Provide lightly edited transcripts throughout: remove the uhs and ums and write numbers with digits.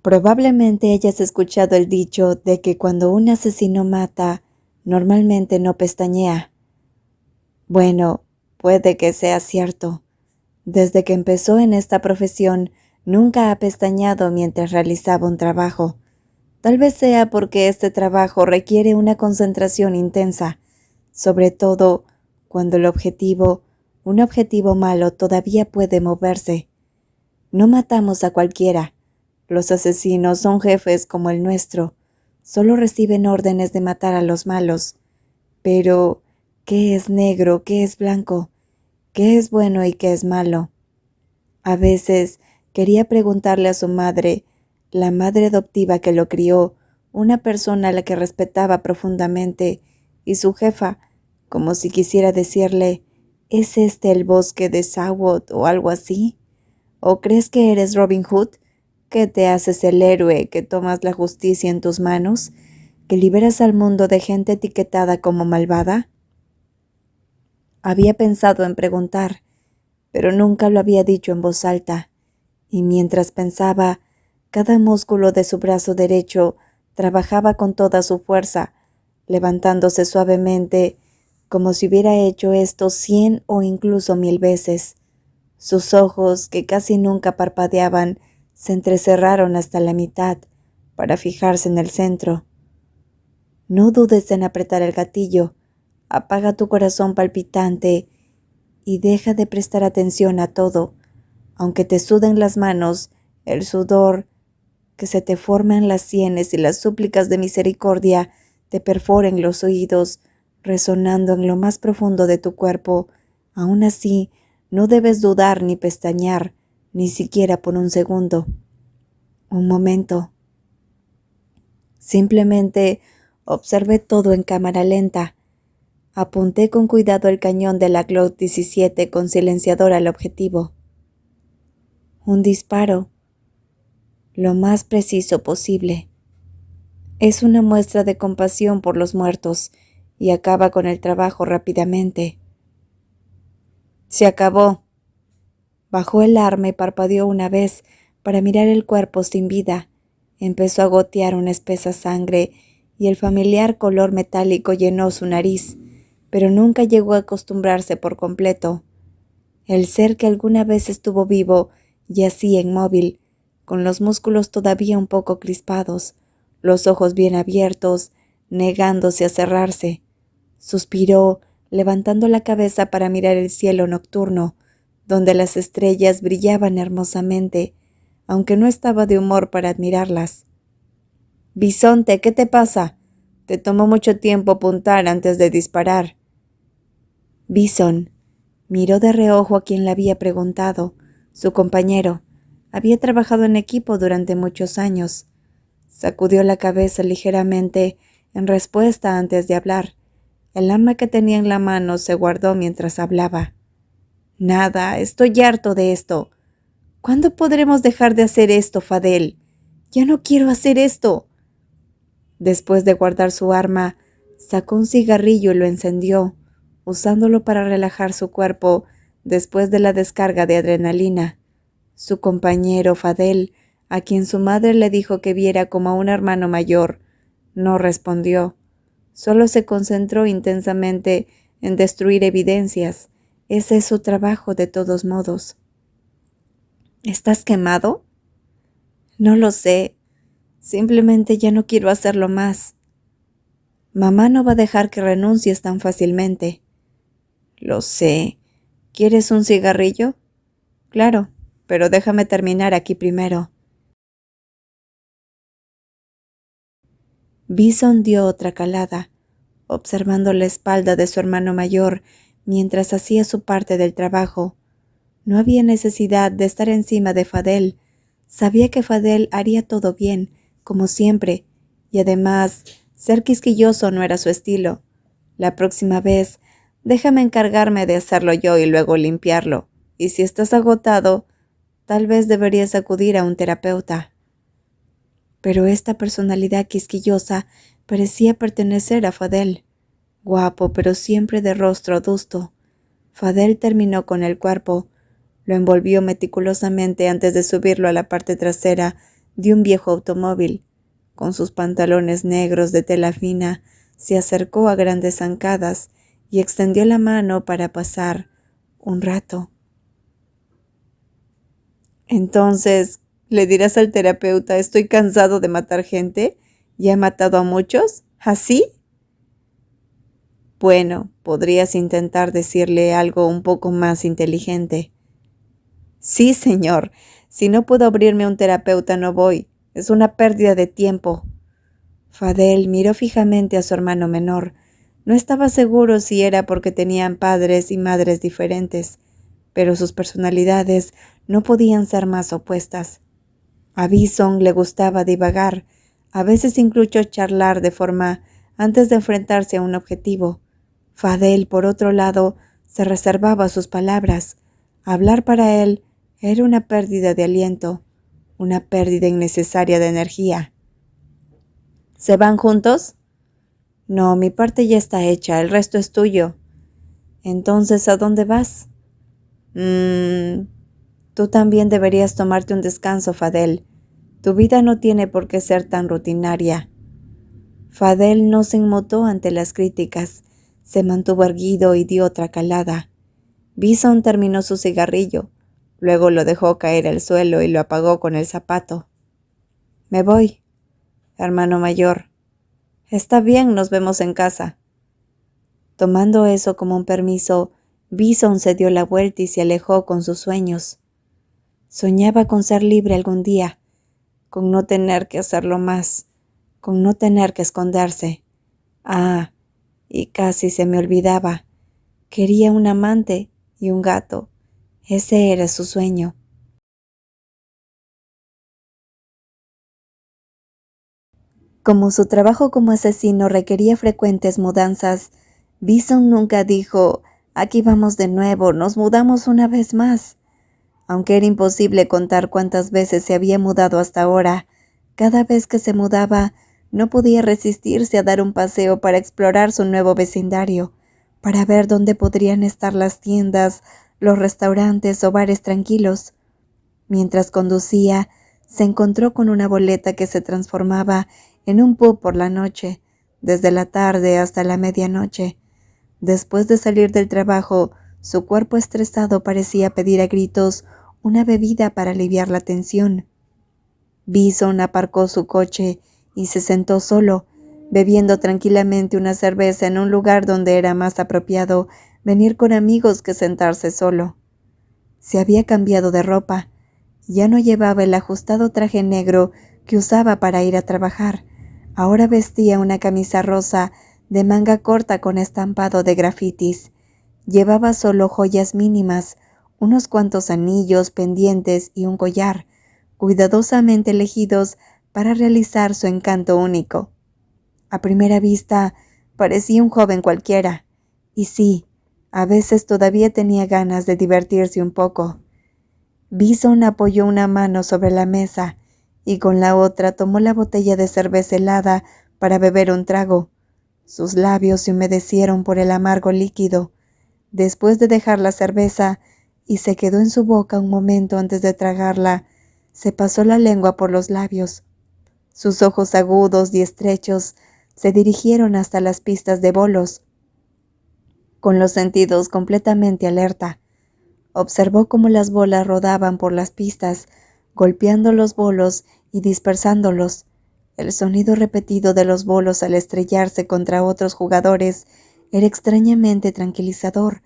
Probablemente hayas escuchado el dicho de que cuando un asesino mata, normalmente no pestañea. Bueno, puede que sea cierto. Desde que empezó en esta profesión, nunca ha pestañeado mientras realizaba un trabajo. Tal vez sea porque este trabajo requiere una concentración intensa, sobre todo cuando un objetivo malo, todavía puede moverse. No matamos a cualquiera. Los asesinos son jefes como el nuestro. Solo reciben órdenes de matar a los malos. Pero, ¿qué es negro? ¿Qué es blanco? ¿Qué es bueno y qué es malo? A veces quería preguntarle a su madre, la madre adoptiva que lo crió, una persona a la que respetaba profundamente, y su jefa, como si quisiera decirle, ¿es este el bosque de Sawot o algo así? ¿O crees que eres Robin Hood, que te haces el héroe, que tomas la justicia en tus manos, que liberas al mundo de gente etiquetada como malvada? Había pensado en preguntar, pero nunca lo había dicho en voz alta, y mientras pensaba, cada músculo de su brazo derecho trabajaba con toda su fuerza, levantándose suavemente, como si hubiera hecho esto 100 o incluso 1000 veces. Sus ojos, que casi nunca parpadeaban, se entrecerraron hasta la mitad, para fijarse en el centro. No dudes en apretar el gatillo, apaga tu corazón palpitante y deja de prestar atención a todo, aunque te suden las manos, el sudor que se te forma en las sienes y las súplicas de misericordia te perforen los oídos, resonando en lo más profundo de tu cuerpo. Aún así, no debes dudar ni pestañear, ni siquiera por un segundo. Un momento. Simplemente observé todo en cámara lenta. Apunté con cuidado el cañón de la Glock 17 con silenciador al objetivo. Un disparo, lo más preciso posible. Es una muestra de compasión por los muertos y acaba con el trabajo rápidamente. Se acabó. Bajó el arma y parpadeó una vez para mirar el cuerpo sin vida. Empezó a gotear una espesa sangre y el familiar color metálico llenó su nariz, pero nunca llegó a acostumbrarse por completo. El ser que alguna vez estuvo vivo yacía inmóvil, con los músculos todavía un poco crispados, los ojos bien abiertos, negándose a cerrarse. Suspiró, levantando la cabeza para mirar el cielo nocturno, donde las estrellas brillaban hermosamente, aunque no estaba de humor para admirarlas. «Bisonte, ¿qué te pasa? Te tomó mucho tiempo apuntar antes de disparar». Bison miró de reojo a quien le había preguntado, su compañero. Había trabajado en equipo durante muchos años. Sacudió la cabeza ligeramente en respuesta antes de hablar. El arma que tenía en la mano se guardó mientras hablaba. «Nada, estoy harto de esto. ¿Cuándo podremos dejar de hacer esto, Fadel? Ya no quiero hacer esto». Después de guardar su arma, sacó un cigarrillo y lo encendió, usándolo para relajar su cuerpo después de la descarga de adrenalina. Su compañero, Fadel, a quien su madre le dijo que viera como a un hermano mayor, no respondió. Solo se concentró intensamente en destruir evidencias. Ese es su trabajo de todos modos. ¿Estás quemado? No lo sé. Simplemente ya no quiero hacerlo más. Mamá no va a dejar que renuncies tan fácilmente. Lo sé. ¿Quieres un cigarrillo? Claro, pero déjame terminar aquí primero. Bison dio otra calada, observando la espalda de su hermano mayor mientras hacía su parte del trabajo. No había necesidad de estar encima de Fadel. Sabía que Fadel haría todo bien, como siempre, y además, ser quisquilloso no era su estilo. La próxima vez, déjame encargarme de hacerlo yo y luego limpiarlo. Y si estás agotado, tal vez deberías acudir a un terapeuta. Pero esta personalidad quisquillosa parecía pertenecer a Fadel. Guapo, pero siempre de rostro adusto. Fadel terminó con el cuerpo. Lo envolvió meticulosamente antes de subirlo a la parte trasera de un viejo automóvil. Con sus pantalones negros de tela fina, se acercó a grandes zancadas y extendió la mano para pasar un rato. Entonces, ¿le dirás al terapeuta, estoy cansado de matar gente? ¿Ya he matado a muchos? ¿Así? Bueno, podrías intentar decirle algo un poco más inteligente. Sí, señor. Si no puedo abrirme a un terapeuta, no voy. Es una pérdida de tiempo. Fadel miró fijamente a su hermano menor. No estaba seguro si era porque tenían padres y madres diferentes, pero sus personalidades no podían ser más opuestas. A Bison le gustaba divagar, a veces incluso charlar de forma antes de enfrentarse a un objetivo. Fadel, por otro lado, se reservaba sus palabras. Hablar para él era una pérdida de aliento, una pérdida innecesaria de energía. ¿Se van juntos? No, mi parte ya está hecha, el resto es tuyo. Entonces, ¿a dónde vas? Tú también deberías tomarte un descanso, Fadel. Tu vida no tiene por qué ser tan rutinaria. Fadel no se inmutó ante las críticas, se mantuvo erguido y dio otra calada. Bison terminó su cigarrillo, luego lo dejó caer al suelo y lo apagó con el zapato. Me voy, hermano mayor. Está bien, nos vemos en casa. Tomando eso como un permiso, Bison se dio la vuelta y se alejó con sus sueños. Soñaba con ser libre algún día, con no tener que hacerlo más, con no tener que esconderse. Ah, y casi se me olvidaba. Quería un amante y un gato. Ese era su sueño. Como su trabajo como asesino requería frecuentes mudanzas, Bison nunca dijo, aquí vamos de nuevo, nos mudamos una vez más. Aunque era imposible contar cuántas veces se había mudado hasta ahora, cada vez que se mudaba, no podía resistirse a dar un paseo para explorar su nuevo vecindario, para ver dónde podrían estar las tiendas, los restaurantes o bares tranquilos. Mientras conducía, se encontró con una boleta que se transformaba en un pub por la noche, desde la tarde hasta la medianoche. Después de salir del trabajo, su cuerpo estresado parecía pedir a gritos una bebida para aliviar la tensión. Bison aparcó su coche y se sentó solo, bebiendo tranquilamente una cerveza en un lugar donde era más apropiado venir con amigos que sentarse solo. Se había cambiado de ropa. Ya no llevaba el ajustado traje negro que usaba para ir a trabajar. Ahora vestía una camisa rosa de manga corta con estampado de grafitis. Llevaba solo joyas mínimas, unos cuantos anillos, pendientes y un collar, cuidadosamente elegidos para realizar su encanto único. A primera vista, parecía un joven cualquiera. Y sí, a veces todavía tenía ganas de divertirse un poco. Bison apoyó una mano sobre la mesa y con la otra tomó la botella de cerveza helada para beber un trago. Sus labios se humedecieron por el amargo líquido. Después de dejar la cerveza y se quedó en su boca un momento antes de tragarla, se pasó la lengua por los labios. Sus ojos agudos y estrechos se dirigieron hasta las pistas de bolos. Con los sentidos completamente alerta, observó cómo las bolas rodaban por las pistas, golpeando los bolos y dispersándolos. El sonido repetido de los bolos al estrellarse contra otros jugadores era extrañamente tranquilizador.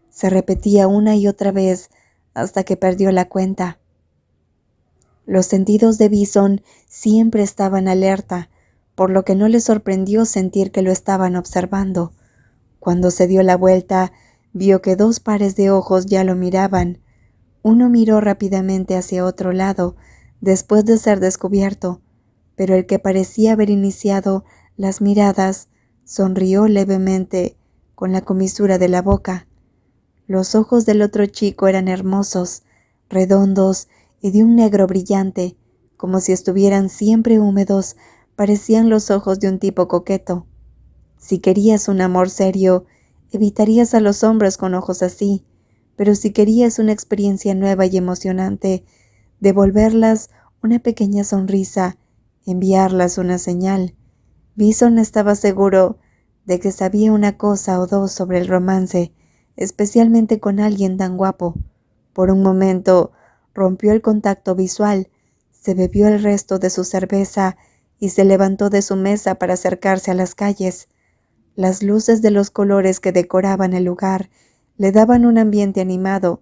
Se repetía una y otra vez hasta que perdió la cuenta. Los sentidos de Bison siempre estaban alerta, por lo que no le sorprendió sentir que lo estaban observando. Cuando se dio la vuelta, vio que dos pares de ojos ya lo miraban. Uno miró rápidamente hacia otro lado, después de ser descubierto, pero el que parecía haber iniciado las miradas sonrió levemente con la comisura de la boca. Los ojos del otro chico eran hermosos, redondos y de un negro brillante, como si estuvieran siempre húmedos, parecían los ojos de un tipo coqueto. Si querías un amor serio, evitarías a los hombres con ojos así, pero si querías una experiencia nueva y emocionante, devolverlas una pequeña sonrisa, enviarlas una señal. Bison estaba seguro de que sabía una cosa o dos sobre el romance, especialmente con alguien tan guapo. Por un momento rompió el contacto visual, se bebió el resto de su cerveza y se levantó de su mesa para acercarse a las calles. Las luces de los colores que decoraban el lugar le daban un ambiente animado.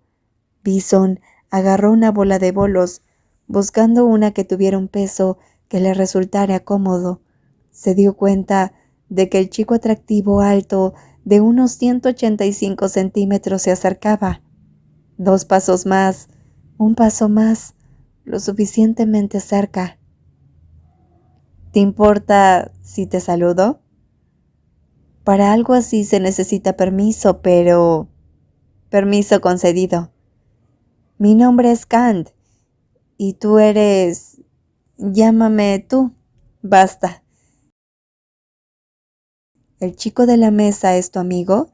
Bison agarró una bola de bolos, buscando una que tuviera un peso que le resultara cómodo. Se dio cuenta de que el chico atractivo alto de unos 185 centímetros se acercaba. 2 pasos más, un paso más, lo suficientemente cerca. ¿Te importa si te saludo? Para algo así se necesita permiso, pero... Permiso concedido. Mi nombre es Kant, y tú eres... Llámame tú. Basta. ¿El chico de la mesa es tu amigo?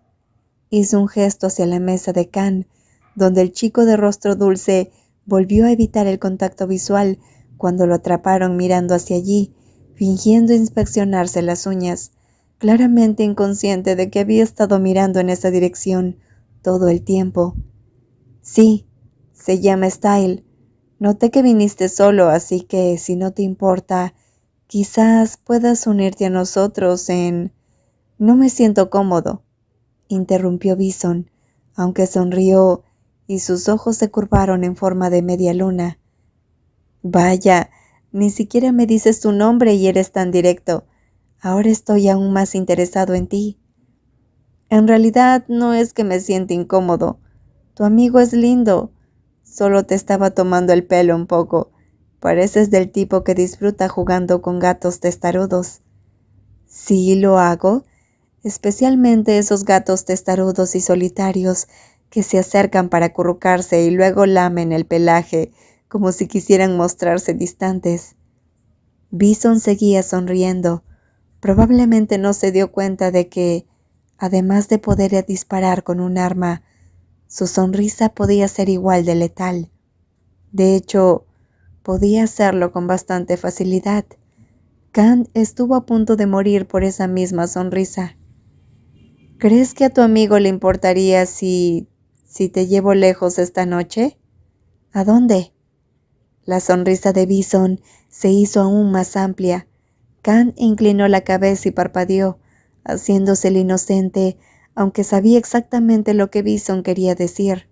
Hizo un gesto hacia la mesa de Kant, donde el chico de rostro dulce volvió a evitar el contacto visual cuando lo atraparon mirando hacia allí, fingiendo inspeccionarse las uñas, claramente inconsciente de que había estado mirando en esa dirección todo el tiempo. Sí, se llama Style. Noté que viniste solo, así que, si no te importa, quizás puedas unirte a nosotros en... No me siento cómodo, interrumpió Bison, aunque sonrió y sus ojos se curvaron en forma de media luna. Vaya, ni siquiera me dices tu nombre y eres tan directo. Ahora estoy aún más interesado en ti. En realidad no es que me sienta incómodo. Tu amigo es lindo. Solo te estaba tomando el pelo un poco. Pareces del tipo que disfruta jugando con gatos testarudos. Sí, lo hago. Especialmente esos gatos testarudos y solitarios que se acercan para acurrucarse y luego lamen el pelaje como si quisieran mostrarse distantes. Bison seguía sonriendo. Probablemente no se dio cuenta de que, además de poder disparar con un arma, su sonrisa podía ser igual de letal. De hecho, podía hacerlo con bastante facilidad. Kant estuvo a punto de morir por esa misma sonrisa. ¿Crees que a tu amigo le importaría si te llevo lejos esta noche? ¿A dónde? La sonrisa de Bison se hizo aún más amplia. Kant inclinó la cabeza y parpadeó, haciéndose el inocente, aunque sabía exactamente lo que Bison quería decir.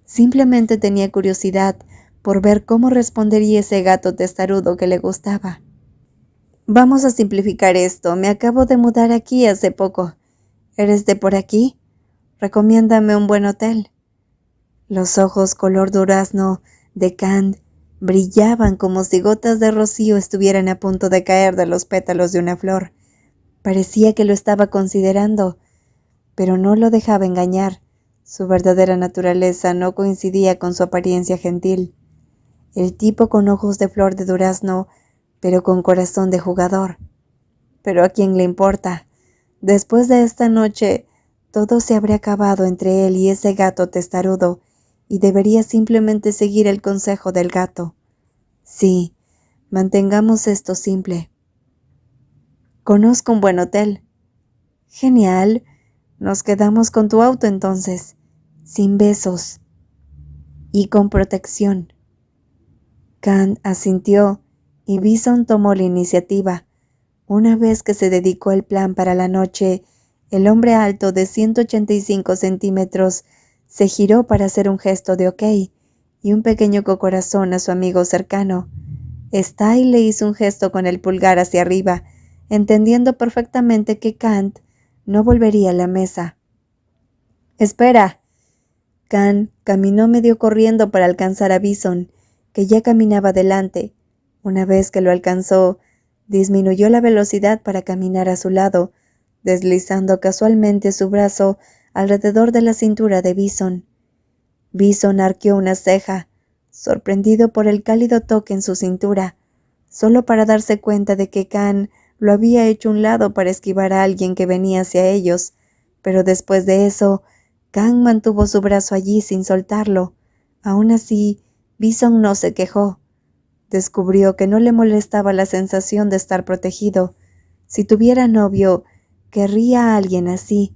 Simplemente tenía curiosidad por ver cómo respondería ese gato testarudo que le gustaba. Vamos a simplificar esto. Me acabo de mudar aquí hace poco. ¿Eres de por aquí? Recomiéndame un buen hotel. Los ojos color durazno de Kant brillaban como si gotas de rocío estuvieran a punto de caer de los pétalos de una flor. Parecía que lo estaba considerando, pero no lo dejaba engañar. Su verdadera naturaleza no coincidía con su apariencia gentil. El tipo con ojos de flor de durazno, pero con corazón de jugador. Pero ¿a quién le importa? Después de esta noche, todo se habría acabado entre él y ese gato testarudo, y debería simplemente seguir el consejo del gato. Sí, mantengamos esto simple. Conozco un buen hotel. Genial. Nos quedamos con tu auto entonces, sin besos y con protección. Kant asintió y Bison tomó la iniciativa. Una vez que se dedicó el plan para la noche, el hombre alto de 185 centímetros se giró para hacer un gesto de ok y un pequeño corazón a su amigo cercano. Style le hizo un gesto con el pulgar hacia arriba, entendiendo perfectamente que Kant no volvería a la mesa. «¡Espera!». Kant caminó medio corriendo para alcanzar a Bison, que ya caminaba delante. Una vez que lo alcanzó, disminuyó la velocidad para caminar a su lado, deslizando casualmente su brazo alrededor de la cintura de Bison. Bison arqueó una ceja, sorprendido por el cálido toque en su cintura, solo para darse cuenta de que Kant lo había hecho a un lado para esquivar a alguien que venía hacia ellos, pero después de eso, Kant mantuvo su brazo allí sin soltarlo. Aún así, Bison no se quejó. Descubrió que no le molestaba la sensación de estar protegido. Si tuviera novio, querría a alguien así,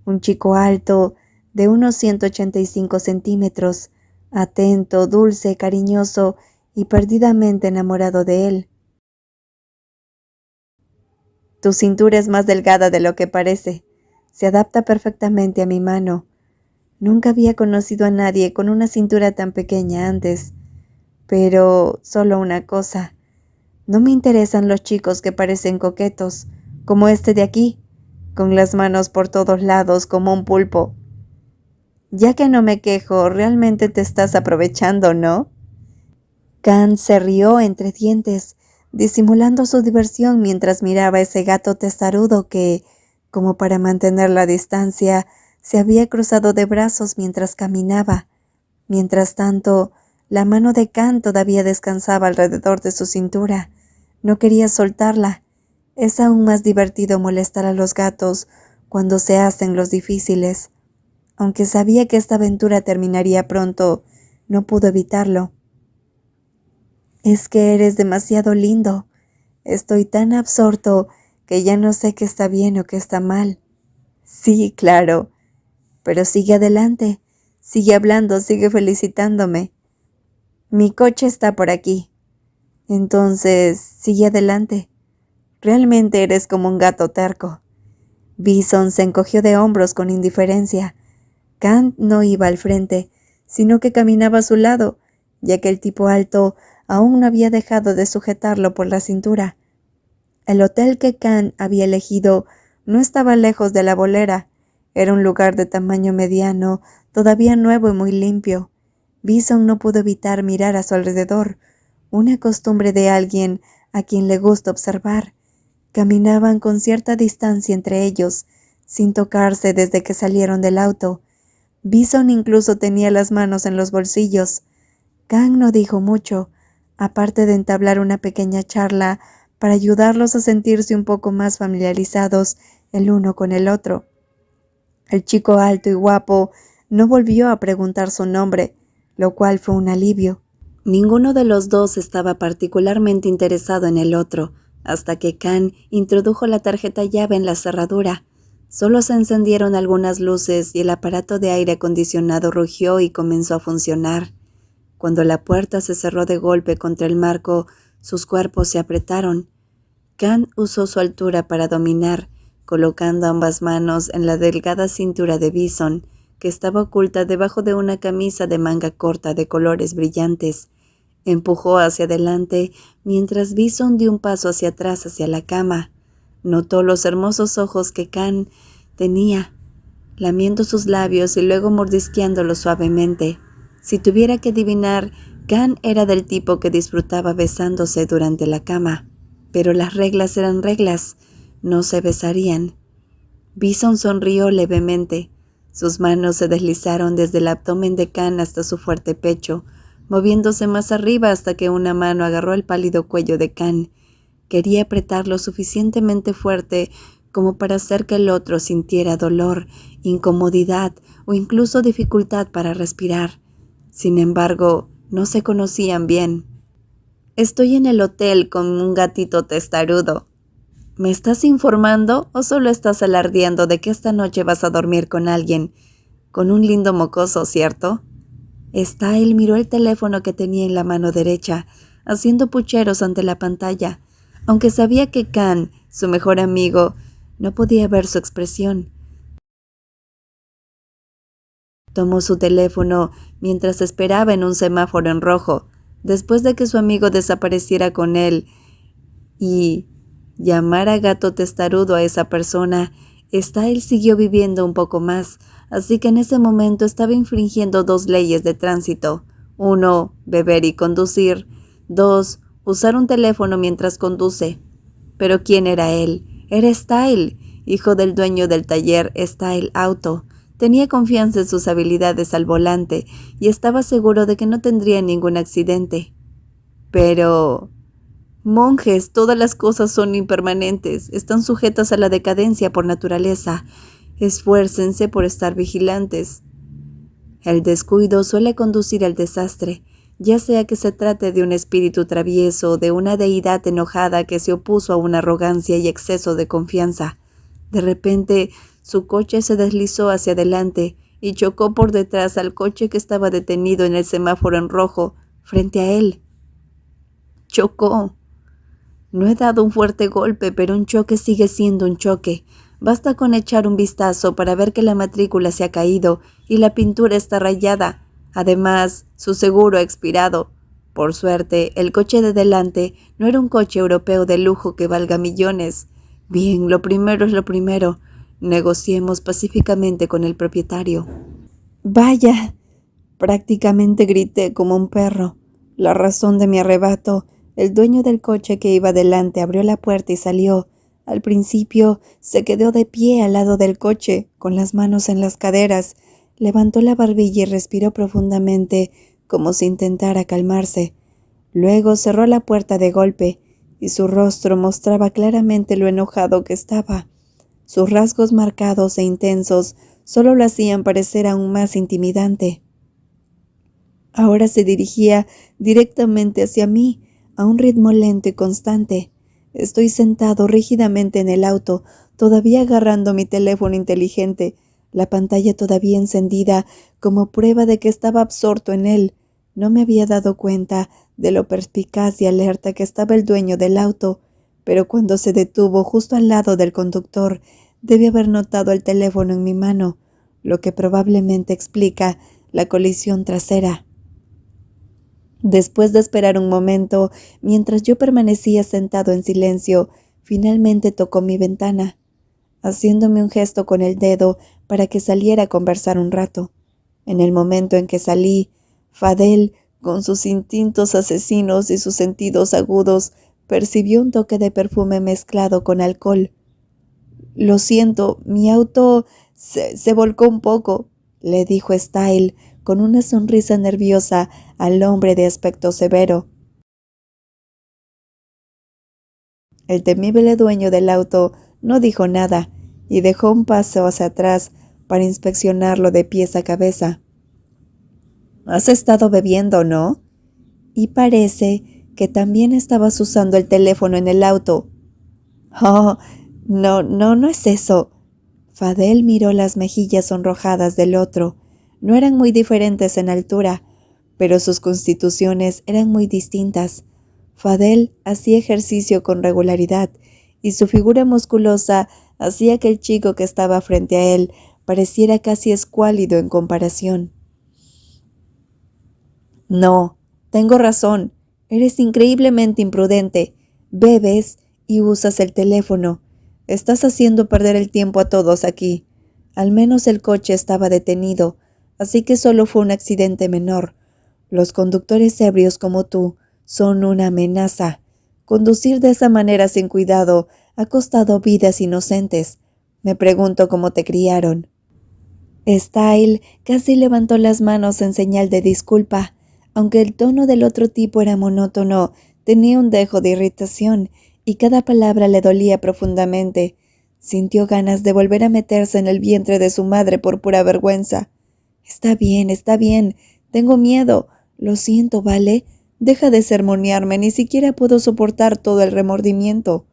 un chico alto, de unos 185 centímetros, atento, dulce, cariñoso y perdidamente enamorado de él. Tu cintura es más delgada de lo que parece. Se adapta perfectamente a mi mano. Nunca había conocido a nadie con una cintura tan pequeña antes. Pero solo una cosa. No me interesan los chicos que parecen coquetos, como este de aquí, con las manos por todos lados como un pulpo. Ya que no me quejo, realmente te estás aprovechando, ¿no? Khan se rió entre dientes, disimulando su diversión mientras miraba a ese gato testarudo que, como para mantener la distancia, se había cruzado de brazos mientras caminaba. Mientras tanto, la mano de Khan todavía descansaba alrededor de su cintura. No quería soltarla. Es aún más divertido molestar a los gatos cuando se hacen los difíciles. Aunque sabía que esta aventura terminaría pronto, no pudo evitarlo. Es que eres demasiado lindo. Estoy tan absorto que ya no sé qué está bien o qué está mal. Sí, claro, pero sigue adelante. Sigue hablando, sigue felicitándome. Mi coche está por aquí. Entonces, sigue adelante. Realmente eres como un gato terco. Bison se encogió de hombros con indiferencia. Khan no iba al frente, sino que caminaba a su lado, ya que el tipo alto aún no había dejado de sujetarlo por la cintura. El hotel que Khan había elegido no estaba lejos de la bolera. Era un lugar de tamaño mediano, todavía nuevo y muy limpio. Bison no pudo evitar mirar a su alrededor, una costumbre de alguien a quien le gusta observar. Caminaban con cierta distancia entre ellos, sin tocarse desde que salieron del auto. Bison incluso tenía las manos en los bolsillos. Khan no dijo mucho, aparte de entablar una pequeña charla para ayudarlos a sentirse un poco más familiarizados el uno con el otro. El chico alto y guapo no volvió a preguntar su nombre, lo cual fue un alivio. Ninguno de los dos estaba particularmente interesado en el otro, hasta que Khan introdujo la tarjeta llave en la cerradura. Solo se encendieron algunas luces y el aparato de aire acondicionado rugió y comenzó a funcionar. Cuando la puerta se cerró de golpe contra el marco, sus cuerpos se apretaron. Khan usó su altura para dominar, colocando ambas manos en la delgada cintura de Bison, que estaba oculta debajo de una camisa de manga corta de colores brillantes. Empujó hacia adelante mientras Bison dio un paso hacia atrás hacia la cama. Notó los hermosos ojos que Khan tenía, lamiendo sus labios y luego mordisqueándolos suavemente. Si tuviera que adivinar, Khan era del tipo que disfrutaba besándose durante la cama. Pero las reglas eran reglas, no se besarían. Bison sonrió levemente. Sus manos se deslizaron desde el abdomen de Khan hasta su fuerte pecho, moviéndose más arriba hasta que una mano agarró el pálido cuello de Khan. Quería apretarlo suficientemente fuerte como para hacer que el otro sintiera dolor, incomodidad o incluso dificultad para respirar. Sin embargo, no se conocían bien. Estoy en el hotel con un gatito testarudo. ¿Me estás informando o solo estás alardeando de que esta noche vas a dormir con alguien? Con un lindo mocoso, ¿cierto? Style miró el teléfono que tenía en la mano derecha, haciendo pucheros ante la pantalla, aunque sabía que Khan, su mejor amigo, no podía ver su expresión. Tomó su teléfono mientras esperaba en un semáforo en rojo, después de que su amigo desapareciera con él, y llamar a gato testarudo a esa persona. Style siguió viviendo un poco más, así que en ese momento estaba infringiendo 2 leyes de tránsito. 1. Beber y conducir. 2. Usar un teléfono mientras conduce. ¿Pero quién era él? Era Style, hijo del dueño del taller Style Auto. Tenía confianza en sus habilidades al volante y estaba seguro de que no tendría ningún accidente. Pero... monjes, todas las cosas son impermanentes, están sujetas a la decadencia por naturaleza. Esfuércense por estar vigilantes. El descuido suele conducir al desastre. ya sea que se trate de un espíritu travieso o de una deidad enojada que se opuso a una arrogancia y exceso de confianza. De repente, su coche se deslizó hacia adelante y chocó por detrás al coche que estaba detenido en el semáforo en rojo frente a él. Chocó. No he dado un fuerte golpe, pero un choque sigue siendo un choque. Basta con echar un vistazo para ver que la matrícula se ha caído y la pintura está rayada. Además, su seguro ha expirado. Por suerte, el coche de delante no era un coche europeo de lujo que valga millones. Bien, lo primero es lo primero. Negociemos pacíficamente con el propietario. ¡Vaya! Prácticamente grité como un perro. La razón de mi arrebato. El dueño del coche que iba delante abrió la puerta y salió. Al principio se quedó de pie al lado del coche, con las manos en las caderas. Levantó la barbilla y respiró profundamente, como si intentara calmarse. Luego cerró la puerta de golpe, y su rostro mostraba claramente lo enojado que estaba. Sus rasgos marcados e intensos solo lo hacían parecer aún más intimidante. Ahora se dirigía directamente hacia mí, a un ritmo lento y constante. Estoy sentado rígidamente en el auto, todavía agarrando mi teléfono inteligente, la pantalla todavía encendida, como prueba de que estaba absorto en él. No me había dado cuenta de lo perspicaz y alerta que estaba el dueño del auto, pero cuando se detuvo justo al lado del conductor, debe haber notado el teléfono en mi mano, lo que probablemente explica la colisión trasera. Después de esperar un momento, mientras yo permanecía sentado en silencio, finalmente tocó mi ventana, haciéndome un gesto con el dedo para que saliera a conversar un rato. En el momento en que salí, Fadel, con sus instintos asesinos y sus sentidos agudos, percibió un toque de perfume mezclado con alcohol. «Lo siento, mi auto se volcó un poco», le dijo Style, con una sonrisa nerviosa al hombre de aspecto severo. El temible dueño del auto no dijo nada y dejó un paso hacia atrás para inspeccionarlo de pies a cabeza. «Has estado bebiendo, ¿no?» Y parece que también estabas usando el teléfono en el auto. «Oh, no es eso». Fadel miró las mejillas sonrojadas del otro. No eran muy diferentes en altura, pero sus constituciones eran muy distintas. Fadel hacía ejercicio con regularidad y su figura musculosa hacía que el chico que estaba frente a él pareciera casi escuálido en comparación. «No, tengo razón. Eres increíblemente imprudente. Bebes y usas el teléfono. Estás haciendo perder el tiempo a todos aquí. Al menos el coche estaba detenido, así que solo fue un accidente menor. Los conductores ebrios como tú son una amenaza. Conducir de esa manera sin cuidado ha costado vidas inocentes. Me pregunto cómo te criaron». Style casi levantó las manos en señal de disculpa. Aunque el tono del otro tipo era monótono, tenía un dejo de irritación y cada palabra le dolía profundamente. Sintió ganas de volver a meterse en el vientre de su madre por pura vergüenza. Está bien, tengo miedo. Lo siento, ¿vale? Deja de sermonearme, ni siquiera puedo soportar todo el remordimiento».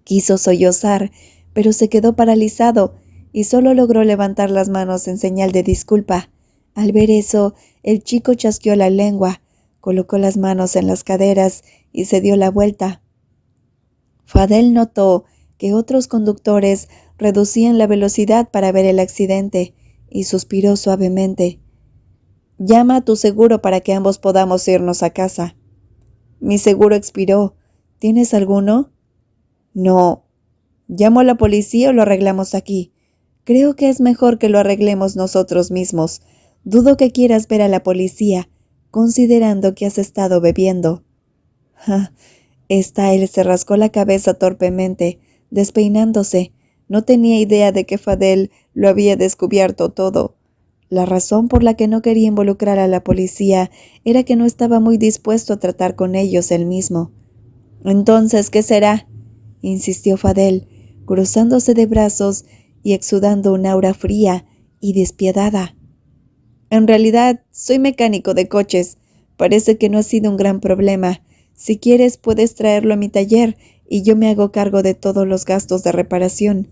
Quiso sollozar, pero se quedó paralizado y solo logró levantar las manos en señal de disculpa. Al ver eso, el chico chasqueó la lengua, colocó las manos en las caderas y se dio la vuelta. Fadel notó que otros conductores reducían la velocidad para ver el accidente y suspiró suavemente. «Llama a tu seguro para que ambos podamos irnos a casa». «Mi seguro expiró. ¿Tienes alguno?» «No. ¿Llamo a la policía o lo arreglamos aquí?» «Creo que es mejor que lo arreglemos nosotros mismos. Dudo que quieras ver a la policía, considerando que has estado bebiendo». Style se rascó la cabeza torpemente, despeinándose. No tenía idea de que Fadel lo había descubierto todo. La razón por la que no quería involucrar a la policía era que no estaba muy dispuesto a tratar con ellos él mismo. «Entonces, ¿qué será?», insistió Fadel, cruzándose de brazos y exudando un aura fría y despiadada. «En realidad, soy mecánico de coches. Parece que no ha sido un gran problema. Si quieres, puedes traerlo a mi taller y yo me hago cargo de todos los gastos de reparación.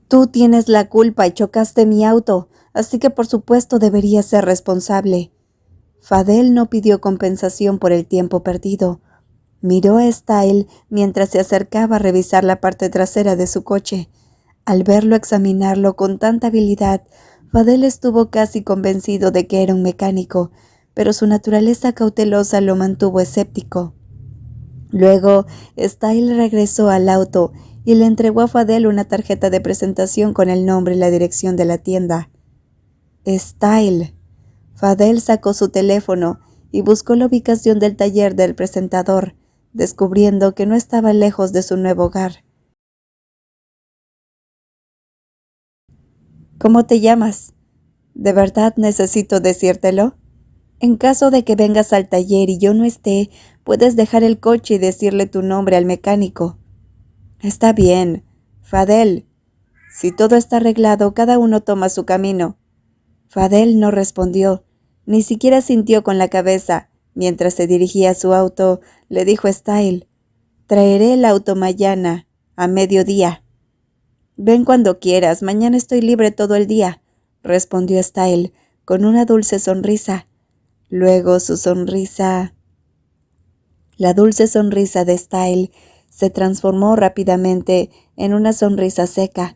Tú tienes la culpa y chocaste mi auto, así que por supuesto deberías ser responsable. Fadel no pidió compensación por el tiempo perdido. Miró a Style mientras se acercaba a revisar la parte trasera de su coche. Al verlo examinarlo con tanta habilidad, Fadel estuvo casi convencido de que era un mecánico, pero su naturaleza cautelosa lo mantuvo escéptico. Luego, Style regresó al auto y le entregó a Fadel una tarjeta de presentación con el nombre y la dirección de la tienda. Style. Fadel sacó su teléfono y buscó la ubicación del taller del presentador, descubriendo que no estaba lejos de su nuevo hogar. ¿Cómo te llamas? ¿De verdad necesito decírtelo? En caso de que vengas al taller y yo no esté, puedes dejar el coche y decirle tu nombre al mecánico. Está bien, Fadel. Si todo está arreglado, cada uno toma su camino. Fadel no respondió, ni siquiera sintió con la cabeza. Mientras se dirigía a su auto, le dijo a Style, «Traeré el auto mañana, a mediodía». «Ven cuando quieras, mañana estoy libre todo el día», respondió Style, con una dulce sonrisa. Luego la dulce sonrisa de Style se transformó rápidamente en una sonrisa seca.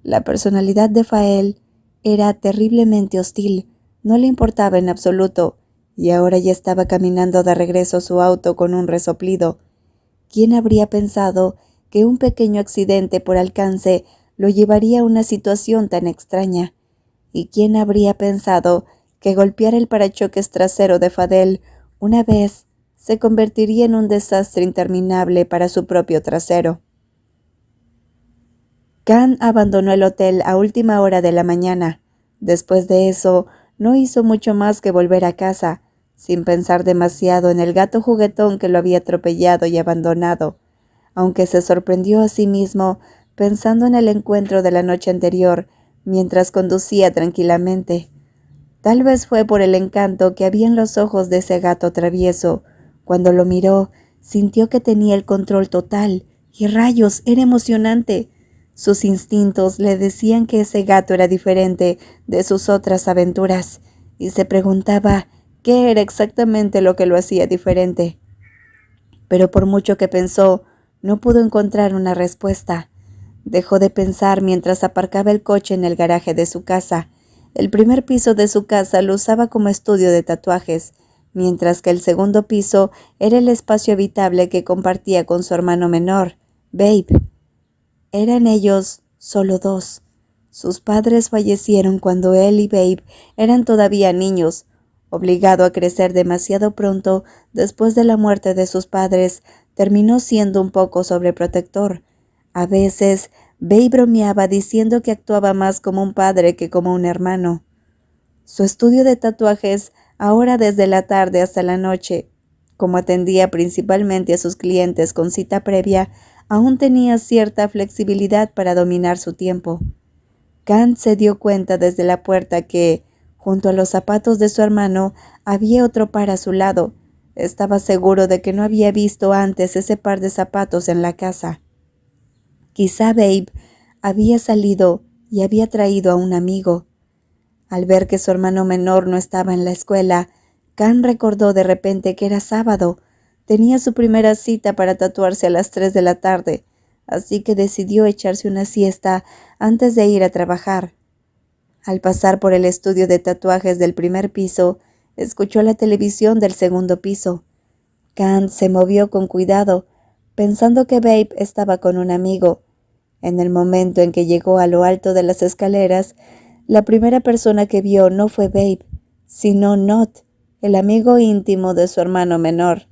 La personalidad de Fadel era terriblemente hostil, no le importaba en absoluto, y ahora ya estaba caminando de regreso a su auto con un resoplido. ¿Quién habría pensado que un pequeño accidente por alcance lo llevaría a una situación tan extraña? ¿Y quién habría pensado que golpear el parachoques trasero de Fadel una vez se convertiría en un desastre interminable para su propio trasero? Khan abandonó el hotel a última hora de la mañana. Después de eso, no hizo mucho más que volver a casa, sin pensar demasiado en el gato juguetón que lo había atropellado y abandonado, aunque se sorprendió a sí mismo pensando en el encuentro de la noche anterior mientras conducía tranquilamente. Tal vez fue por el encanto que había en los ojos de ese gato travieso. Cuando lo miró, sintió que tenía el control total. ¡Y rayos! Era emocionante. Sus instintos le decían que ese gato era diferente de sus otras aventuras, y se preguntaba qué era exactamente lo que lo hacía diferente. Pero por mucho que pensó, no pudo encontrar una respuesta. Dejó de pensar mientras aparcaba el coche en el garaje de su casa. El primer piso de su casa lo usaba como estudio de tatuajes, mientras que el segundo piso era el espacio habitable que compartía con su hermano menor, Babe. Eran ellos solo dos. Sus padres fallecieron cuando él y Babe eran todavía niños. Obligado a crecer demasiado pronto después de la muerte de sus padres, terminó siendo un poco sobreprotector. A veces, Babe bromeaba diciendo que actuaba más como un padre que como un hermano. Su estudio de tatuajes, ahora desde la tarde hasta la noche, como atendía principalmente a sus clientes con cita previa, aún tenía cierta flexibilidad para dominar su tiempo. Khan se dio cuenta desde la puerta que, junto a los zapatos de su hermano, había otro par a su lado. Estaba seguro de que no había visto antes ese par de zapatos en la casa. Quizá Babe había salido y había traído a un amigo. Al ver que su hermano menor no estaba en la escuela, Khan recordó de repente que era sábado. Tenía su primera cita para tatuarse a las 3 de la tarde, así que decidió echarse una siesta antes de ir a trabajar. Al pasar por el estudio de tatuajes del primer piso, escuchó la televisión del segundo piso. Khan se movió con cuidado, pensando que Babe estaba con un amigo. En el momento en que llegó a lo alto de las escaleras, la primera persona que vio no fue Babe, sino Not, el amigo íntimo de su hermano menor.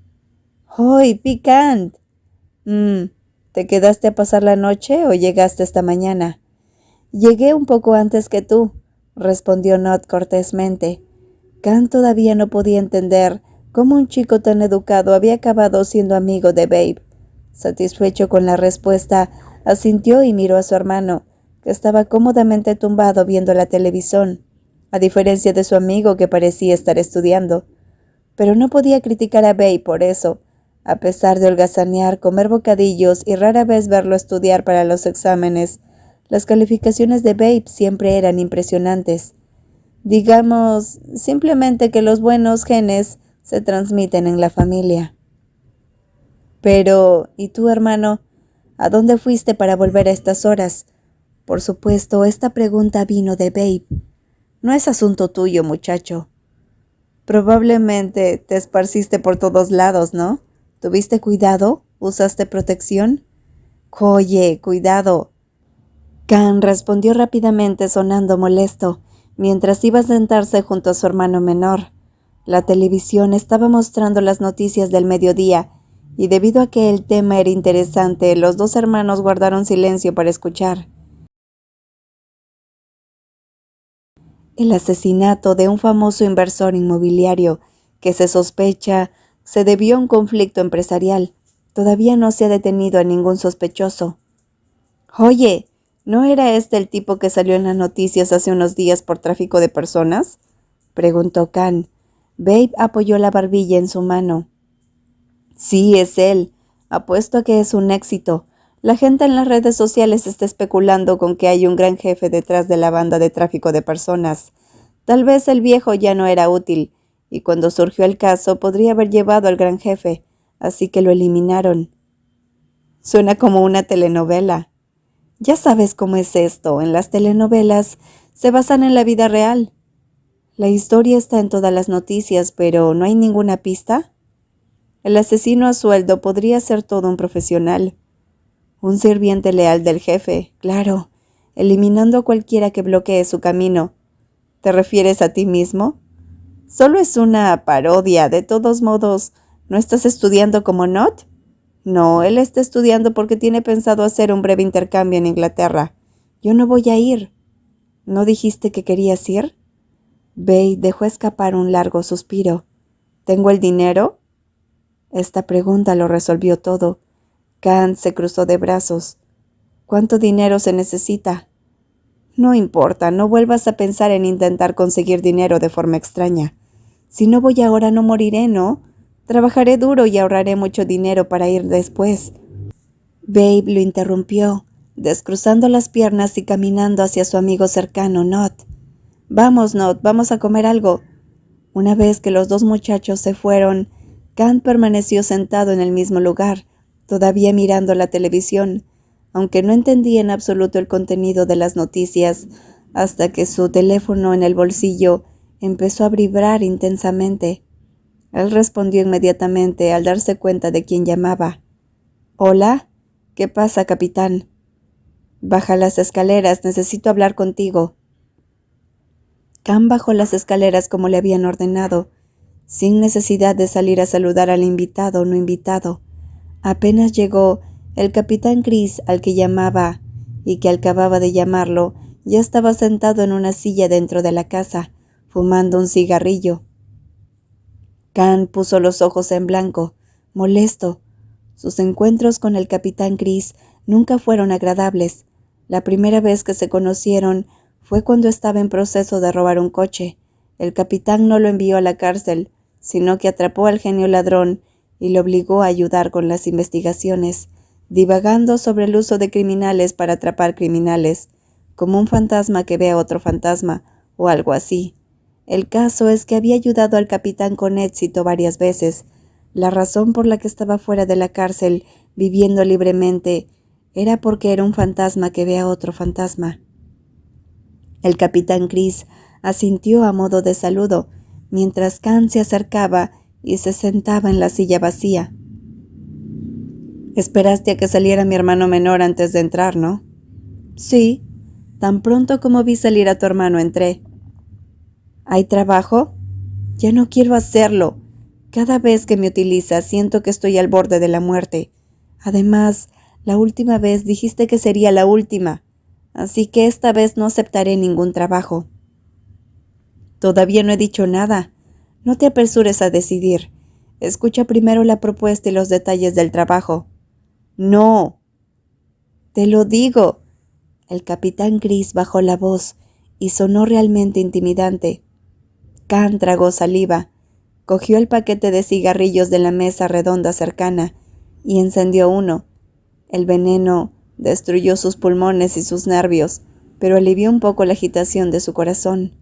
¡Hoy, Picant! ¿Te quedaste a pasar la noche o llegaste esta mañana? Llegué un poco antes que tú, respondió Not cortésmente. Khan todavía no podía entender cómo un chico tan educado había acabado siendo amigo de Babe. Satisfecho con la respuesta, asintió y miró a su hermano, que estaba cómodamente tumbado viendo la televisión, a diferencia de su amigo que parecía estar estudiando. pero no podía criticar a Babe por eso. A pesar de holgazanear, comer bocadillos y rara vez verlo estudiar para los exámenes, las calificaciones de Babe siempre eran impresionantes. Digamos, simplemente que los buenos genes se transmiten en la familia. Pero, ¿y tú, hermano? ¿A dónde fuiste para volver a estas horas? Por supuesto, esta pregunta vino de Babe. No es asunto tuyo, muchacho. Probablemente te esparciste por todos lados, ¿no? ¿Tuviste cuidado? ¿Usaste protección? Oye, cuidado. Khan respondió rápidamente sonando molesto, mientras iba a sentarse junto a su hermano menor. La televisión estaba mostrando las noticias del mediodía, y debido a que el tema era interesante, los dos hermanos guardaron silencio para escuchar. El asesinato de un famoso inversor inmobiliario que se sospecha se debió a un conflicto empresarial. Todavía no se ha detenido a ningún sospechoso. Oye, ¿no era este el tipo que salió en las noticias hace unos días por tráfico de personas? Preguntó Khan. Babe apoyó la barbilla en su mano. Sí, es él. Apuesto a que es un éxito. La gente en las redes sociales está especulando con que hay un gran jefe detrás de la banda de tráfico de personas. Tal vez el viejo ya no era útil, y cuando surgió el caso podría haber llevado al gran jefe, así que lo eliminaron. Suena como una telenovela. Ya sabes cómo es esto, en las telenovelas se basan en la vida real. La historia está en todas las noticias, pero ¿no hay ninguna pista? El asesino a sueldo podría ser todo un profesional. Un sirviente leal del jefe, claro, eliminando a cualquiera que bloquee su camino. ¿Te refieres a ti mismo? Solo es una parodia, de todos modos. ¿No estás estudiando como Not? No, él está estudiando porque tiene pensado hacer un breve intercambio en Inglaterra. Yo no voy a ir. ¿No dijiste que querías ir? Babe dejó escapar un largo suspiro. ¿Tengo el dinero? Esta pregunta lo resolvió todo. Khan se cruzó de brazos. ¿Cuánto dinero se necesita? No importa, no vuelvas a pensar en intentar conseguir dinero de forma extraña. Si no voy ahora no moriré, ¿no? Trabajaré duro y ahorraré mucho dinero para ir después. Babe lo interrumpió, descruzando las piernas y caminando hacia su amigo cercano, Not. Vamos, Not, vamos a comer algo. Una vez que los dos muchachos se fueron, Khan permaneció sentado en el mismo lugar, todavía mirando la televisión, aunque no entendía en absoluto el contenido de las noticias, hasta que su teléfono en el bolsillo empezó a vibrar intensamente. Él respondió inmediatamente al darse cuenta de quién llamaba. «¿Hola? ¿Qué pasa, capitán?» «Baja las escaleras, necesito hablar contigo». Khan bajó las escaleras como le habían ordenado, sin necesidad de salir a saludar al invitado o no invitado. Apenas llegó, el capitán Chris, al que llamaba y que acababa de llamarlo, ya estaba sentado en una silla dentro de la casa, fumando un cigarrillo. Khan puso los ojos en blanco, molesto. Sus encuentros con el capitán Chris nunca fueron agradables. La primera vez que se conocieron fue cuando estaba en proceso de robar un coche. El capitán no lo envió a la cárcel, sino que atrapó al genio ladrón y lo obligó a ayudar con las investigaciones, divagando sobre el uso de criminales para atrapar criminales, como un fantasma que ve a otro fantasma, o algo así. El caso es que había ayudado al capitán con éxito varias veces. La razón por la que estaba fuera de la cárcel, viviendo libremente, era porque era un fantasma que ve a otro fantasma. El capitán Chris asintió a modo de saludo, mientras Khan se acercaba y se sentaba en la silla vacía. «Esperaste a que saliera mi hermano menor antes de entrar, ¿no?» «Sí. Tan pronto como vi salir a tu hermano entré». «¿Hay trabajo?» «Ya no quiero hacerlo. Cada vez que me utilizas siento que estoy al borde de la muerte. Además, la última vez dijiste que sería la última, así que esta vez no aceptaré ningún trabajo». «Todavía no he dicho nada. No te apresures a decidir. Escucha primero la propuesta y los detalles del trabajo». «No». «Te lo digo». El capitán Chris bajó la voz y sonó realmente intimidante. Khan tragó saliva. Cogió el paquete de cigarrillos de la mesa redonda cercana y encendió uno. El veneno destruyó sus pulmones y sus nervios, pero alivió un poco la agitación de su corazón.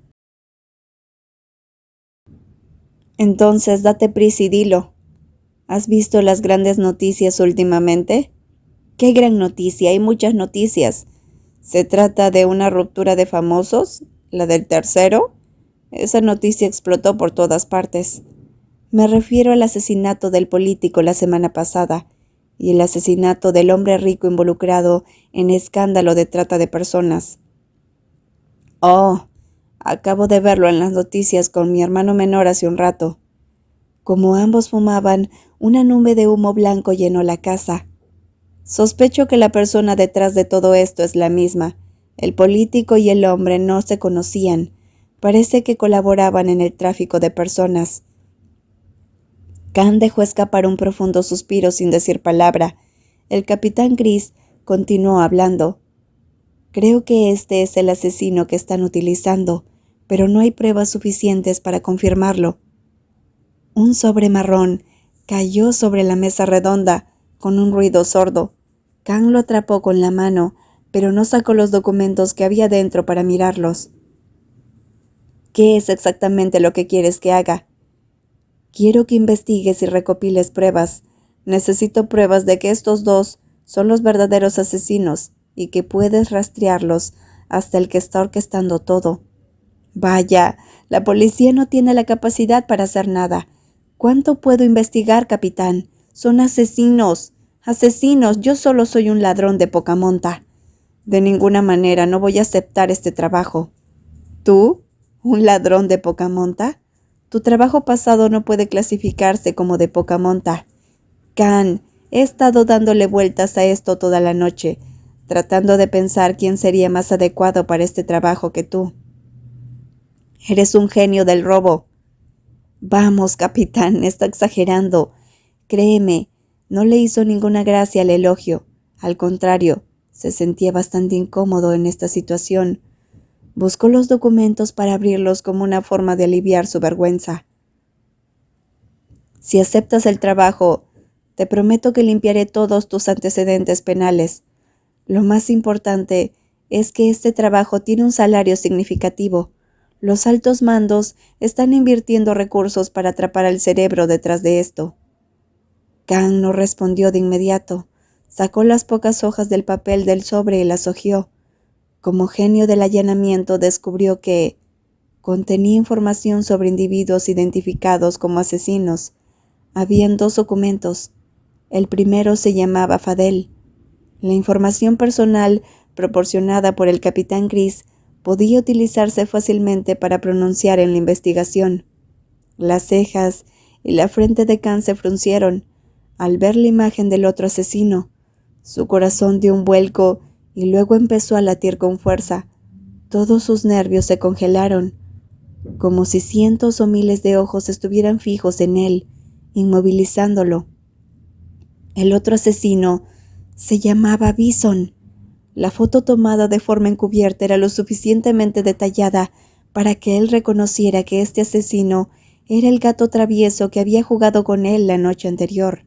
Entonces, date prisa y dilo. ¿Has visto las grandes noticias últimamente? ¡Qué gran noticia! Hay muchas noticias. ¿Se trata de una ruptura de famosos? ¿La del tercero? Esa noticia explotó por todas partes. Me refiero al asesinato del político la semana pasada y el asesinato del hombre rico involucrado en escándalo de trata de personas. Oh, acabo de verlo en las noticias con mi hermano menor hace un rato. Como ambos fumaban, una nube de humo blanco llenó la casa. Sospecho que la persona detrás de todo esto es la misma. El político y el hombre no se conocían. Parece que colaboraban en el tráfico de personas. Khan dejó escapar un profundo suspiro sin decir palabra. El capitán Gris continuó hablando. Creo que este es el asesino que están utilizando, pero no hay pruebas suficientes para confirmarlo. Un sobre marrón cayó sobre la mesa redonda con un ruido sordo. Khan lo atrapó con la mano, pero no sacó los documentos que había dentro para mirarlos. ¿Qué es exactamente lo que quieres que haga? Quiero que investigues y recopiles pruebas. Necesito pruebas de que estos dos son los verdaderos asesinos y que puedes rastrearlos hasta el que está orquestando todo. Vaya, la policía no tiene la capacidad para hacer nada. ¿Cuánto puedo investigar, capitán? Son asesinos. Asesinos, yo solo soy un ladrón de poca monta. De ninguna manera no voy a aceptar este trabajo. ¿Tú? ¿Un ladrón de poca monta? Tu trabajo pasado no puede clasificarse como de poca monta. Khan, he estado dándole vueltas a esto toda la noche, tratando de pensar quién sería más adecuado para este trabajo que tú. Eres un genio del robo. Vamos, capitán, está exagerando. Créeme, no le hizo ninguna gracia el elogio. Al contrario, se sentía bastante incómodo en esta situación. Buscó los documentos para abrirlos como una forma de aliviar su vergüenza. Si aceptas el trabajo, te prometo que limpiaré todos tus antecedentes penales. Lo más importante es que este trabajo tiene un salario significativo. Los altos mandos están invirtiendo recursos para atrapar al cerebro detrás de esto. Khan no respondió de inmediato. Sacó las pocas hojas del papel del sobre y las hojeó. Como genio del allanamiento descubrió que contenía información sobre individuos identificados como asesinos. Habían 2 documentos. El primero se llamaba Fadel. La información personal proporcionada por el capitán Gris podía utilizarse fácilmente para pronunciar en la investigación. Las cejas y la frente de Khan se fruncieron al ver la imagen del otro asesino. Su corazón dio un vuelco y luego empezó a latir con fuerza. Todos sus nervios se congelaron, como si cientos o miles de ojos estuvieran fijos en él, inmovilizándolo. El otro asesino se llamaba Bison. La foto tomada de forma encubierta era lo suficientemente detallada para que él reconociera que este asesino era el gato travieso que había jugado con él la noche anterior.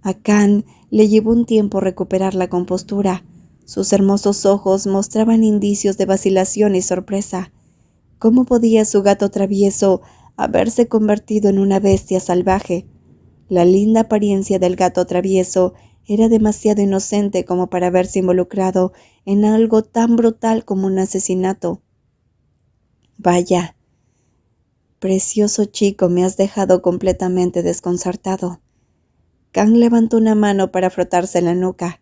A Khan le llevó un tiempo recuperar la compostura. Sus hermosos ojos mostraban indicios de vacilación y sorpresa. ¿Cómo podía su gato travieso haberse convertido en una bestia salvaje? La linda apariencia del gato travieso era demasiado inocente como para haberse involucrado en algo tan brutal como un asesinato. Vaya, precioso chico, me has dejado completamente desconcertado. Khan levantó una mano para frotarse la nuca.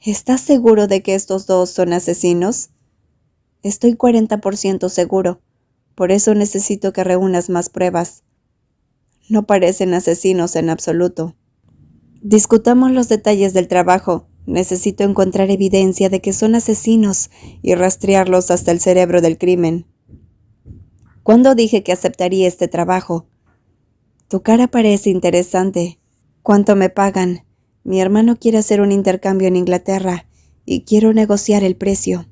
¿Estás seguro de que estos dos son asesinos? Estoy 40% seguro. Por eso necesito que reúnas más pruebas. No parecen asesinos en absoluto. Discutamos los detalles del trabajo. Necesito encontrar evidencia de que son asesinos y rastrearlos hasta el cerebro del crimen. ¿Cuándo dije que aceptaría este trabajo? Tu cara parece interesante. ¿Cuánto me pagan? Mi hermano quiere hacer un intercambio en Inglaterra y quiero negociar el precio.